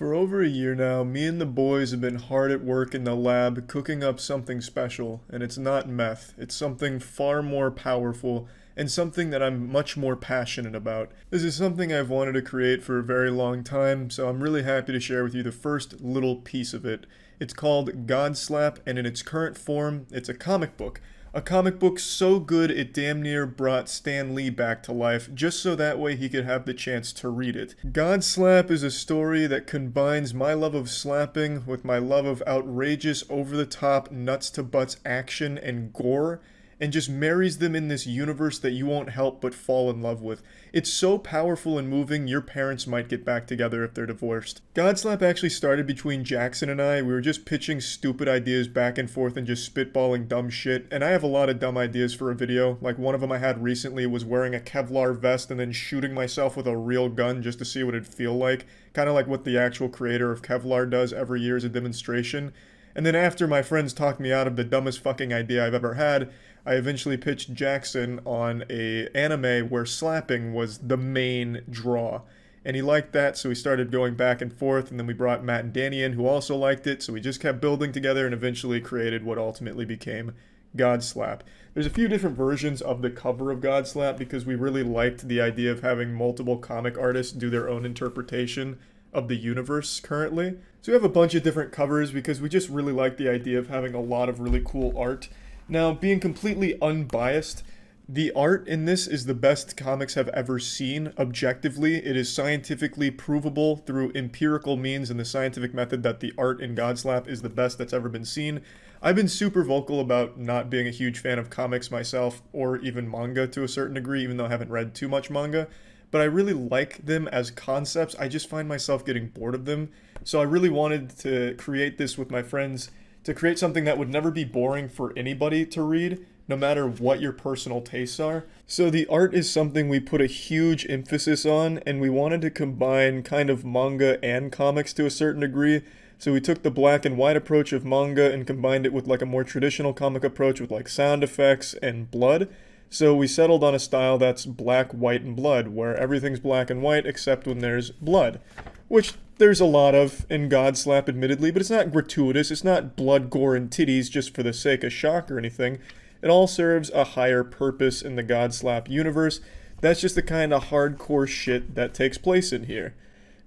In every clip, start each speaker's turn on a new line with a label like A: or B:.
A: For over a year now, me and the boys have been hard at work in the lab cooking up something special, and it's not meth. It's something far more powerful and something that I'm much more passionate about. This is something I've wanted to create for a very long time, so I'm really happy to share with you the first little piece of it. It's called Godslap, and in its current form, it's a comic book. A comic book so good it damn near brought Stan Lee back to life, just so that way he could have the chance to read it. Godslap is a story that combines my love of slapping with my love of outrageous, over-the-top, nuts-to-butts action and gore, and just marries them in this universe that you won't help but fall in love with. It's so powerful and moving, your parents might get back together if they're divorced. Godslap actually started between Jackson and I. We were just pitching stupid ideas back and forth and just spitballing dumb shit, and I have a lot of dumb ideas for a video. Like one of them I had recently was wearing a Kevlar vest and then shooting myself with a real gun just to see what it'd feel like. Kind of like what the actual creator of Kevlar does every year as a demonstration. And then after my friends talked me out of the dumbest fucking idea I've ever had, I eventually pitched Jackson on a anime where slapping was the main draw. And he liked that, so we started going back and forth, and then we brought Matt and Danny in, who also liked it, so we just kept building together and eventually created what ultimately became Godslap. There's a few different versions of the cover of Godslap because we really liked the idea of having multiple comic artists do their own interpretation of the universe currently. So we have a bunch of different covers because we just really like the idea of having a lot of really cool art. Now, being completely unbiased, the art in this is the best comics have ever seen. Objectively, it is scientifically provable through empirical means and the scientific method that the art in Godslap is the best that's ever been seen. I've been super vocal about not being a huge fan of comics myself, or even manga to a certain degree, even though I haven't read too much manga. But I really like them as concepts. I just find myself getting bored of them. So I really wanted to create this with my friends, to create something that would never be boring for anybody to read, no matter what your personal tastes are. So the art is something we put a huge emphasis on, and we wanted to combine kind of manga and comics to a certain degree. So we took the black and white approach of manga and combined it with like a more traditional comic approach with like sound effects and blood. So we settled on a style that's black, white, and blood, where everything's black and white except when there's blood. Which there's a lot of in Godslap, admittedly, but it's not gratuitous. It's not blood, gore, and titties just for the sake of shock or anything. It all serves a higher purpose in the Godslap universe. That's just the kind of hardcore shit that takes place in here.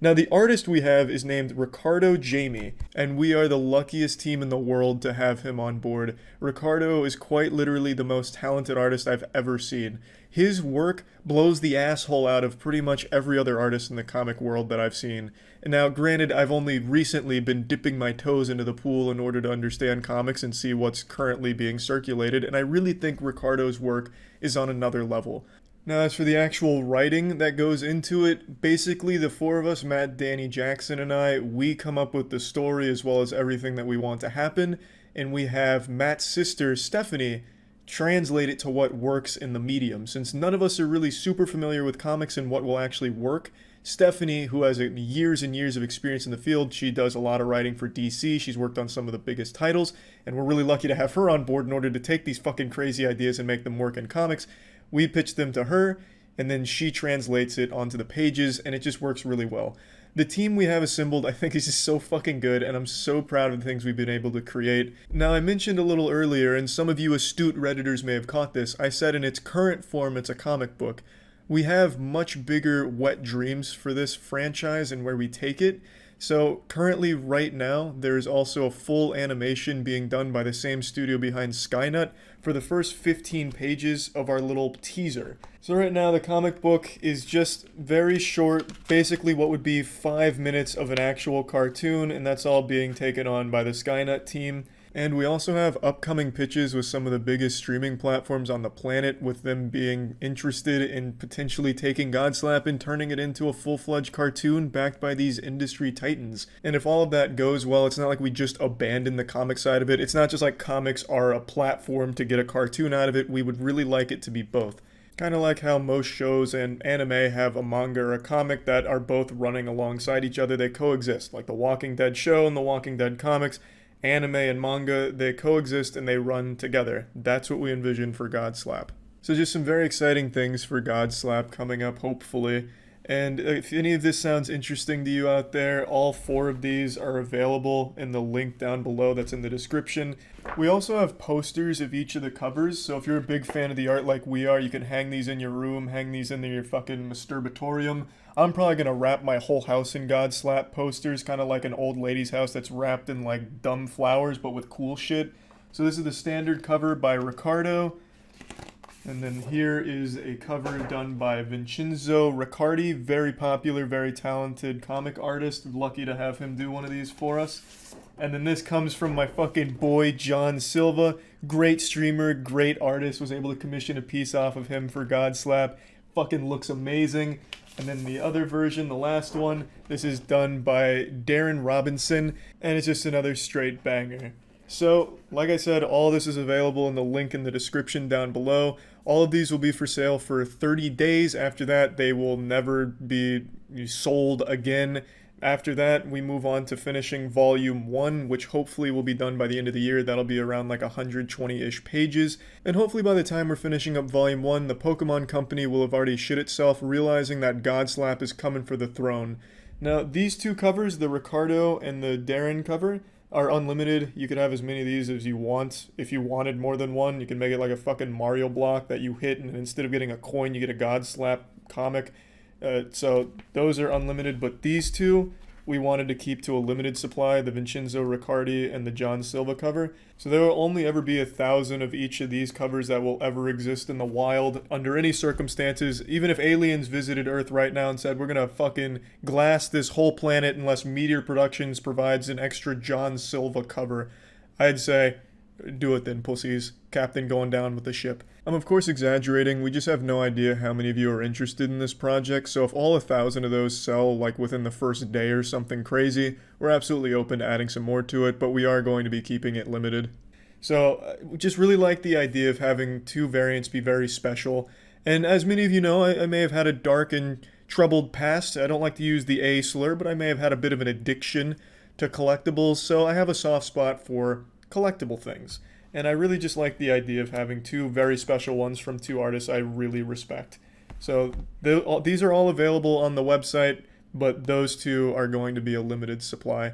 A: Now, the artist we have is named Ricardo Jamie, and we are the luckiest team in the world to have him on board. Ricardo is quite literally the most talented artist I've ever seen. His work blows the asshole out of pretty much every other artist in the comic world that I've seen. And now, granted, I've only recently been dipping my toes into the pool in order to understand comics and see what's currently being circulated, and I really think Ricardo's work is on another level. Now, as for the actual writing that goes into it, basically the four of us, Matt, Danny, Jackson, and I, we come up with the story as well as everything that we want to happen, and we have Matt's sister, Stephanie, translate it to what works in the medium. Since none of us are really super familiar with comics and what will actually work, Stephanie, who has years and years of experience in the field, she does a lot of writing for DC, she's worked on some of the biggest titles, and we're really lucky to have her on board in order to take these fucking crazy ideas and make them work in comics. We pitch them to her, and then she translates it onto the pages, and it just works really well. The team we have assembled, I think, is just so fucking good, and I'm so proud of the things we've been able to create. Now, I mentioned a little earlier, and some of you astute Redditors may have caught this, I said in its current form it's a comic book. We have much bigger wet dreams for this franchise and where we take it. So currently, right now, there's also a full animation being done by the same studio behind Skynet for the first 15 pages of our little teaser. So right now, the comic book is just very short, basically what would be 5 minutes of an actual cartoon, and that's all being taken on by the Skynet team. And we also have upcoming pitches with some of the biggest streaming platforms on the planet, with them being interested in potentially taking Godslap and turning it into a full-fledged cartoon backed by these industry titans. And if all of that goes well, it's not like we just abandon the comic side of it. It's not just like comics are a platform to get a cartoon out of it. We would really like it to be both. Kind of like how most shows and anime have a manga or a comic that are both running alongside each other. They coexist, like the Walking Dead show and the Walking Dead comics. Anime and manga, they coexist and they run together. That's what we envision for Godslap. So just some very exciting things for Godslap coming up, hopefully. And if any of this sounds interesting to you out there, all four of these are available in the link down below that's in the description. We also have posters of each of the covers, so if you're a big fan of the art like we are, you can hang these in your room, hang these in your fucking masturbatorium. I'm probably gonna wrap my whole house in Godslap posters, kind of like an old lady's house that's wrapped in like dumb flowers but with cool shit. So this is the standard cover by Ricardo. And then here is a cover done by Vincenzo Riccardi, very popular, very talented comic artist. Lucky to have him do one of these for us. And then this comes from my fucking boy John Silva, great streamer, great artist. Was able to commission a piece off of him for Godslap. Fucking looks amazing. And then the other version, the last one, this is done by Darren Robinson, and it's just another straight banger. So, like I said, all this is available in the link in the description down below. All of these will be for sale for 30 days. After that, they will never be sold again. After that, we move on to finishing Volume 1, which hopefully will be done by the end of the year. That'll be around like 120-ish pages. And hopefully by the time we're finishing up Volume 1, the Pokemon Company will have already shit itself, realizing that Godslap is coming for the throne. Now, these two covers, the Ricardo and the Darren cover, are unlimited. You could have as many of these as you want. If you wanted more than one, you can make it like a fucking Mario block that you hit, and instead of getting a coin, you get a Godslap comic. So those are unlimited, but these two we wanted to keep to a limited supply, the Vincenzo Riccardi and the John Silva cover. So there will only ever be 1,000 of each of these covers that will ever exist in the wild under any circumstances. Even if aliens visited Earth right now and said, we're gonna fucking glass this whole planet unless Meteor Productions provides an extra John Silva cover, I'd say, do it then, pussies. Captain going down with the ship. I'm of course exaggerating, we just have no idea how many of you are interested in this project, so if all 1,000 of those sell like within the first day or something crazy, we're absolutely open to adding some more to it, but we are going to be keeping it limited. So, just really like the idea of having two variants be very special, and as many of you know, I may have had a dark and troubled past. I don't like to use the A slur, but I may have had a bit of an addiction to collectibles, so I have a soft spot for collectible things. And I really just like the idea of having two very special ones from two artists I really respect. So these are all available on the website, but those two are going to be a limited supply.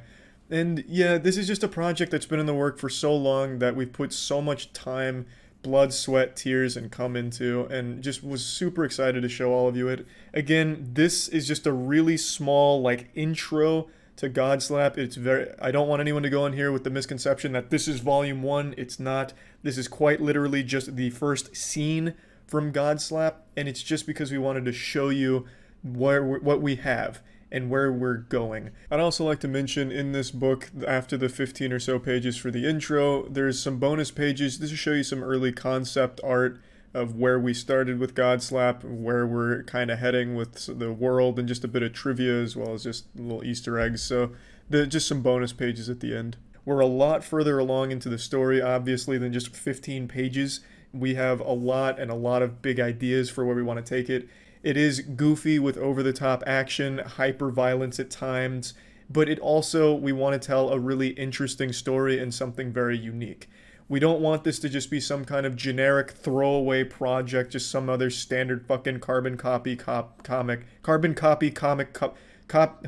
A: And yeah, this is just a project that's been in the work for so long that we've put so much time, blood, sweat, tears, and come into, and just was super excited to show all of you it. Again, this is just a really small like intro to Godslap. I don't want anyone to go in here with the misconception that this is volume 1. It's not. This is quite literally just the first scene from Godslap, and it's just because we wanted to show you what we have and where we're going. I'd also like to mention in this book, after the 15 or so pages for the intro, there's some bonus pages. This will show you some early concept art of where we started with Godslap, where we're kind of heading with the world, and just a bit of trivia as well as just little Easter eggs. So just some bonus pages at the end. We're a lot further along into the story, obviously, than just 15 pages. We have a lot of big ideas for where we want to take it. It is goofy with over-the-top action, hyper-violence at times, but it also, we want to tell a really interesting story and something very unique. We don't want this to just be some kind of generic throwaway project, just some other standard fucking carbon copy comic. Carbon copy comic,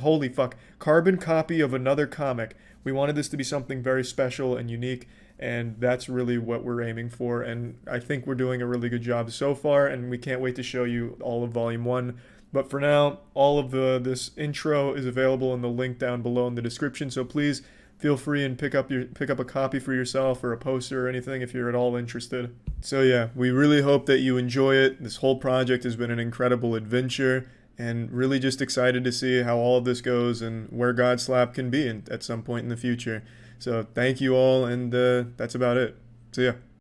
A: holy fuck. Carbon copy of another comic. We wanted this to be something very special and unique, and that's really what we're aiming for, and I think we're doing a really good job so far, and we can't wait to show you all of Volume 1. But for now, all of this intro is available in the link down below in the description, so please feel free and pick up a copy for yourself or a poster or anything if you're at all interested. So yeah, we really hope that you enjoy it. This whole project has been an incredible adventure, and really just excited to see how all of this goes and where Godslap can be at some point in the future. So thank you all, and that's about it. See ya.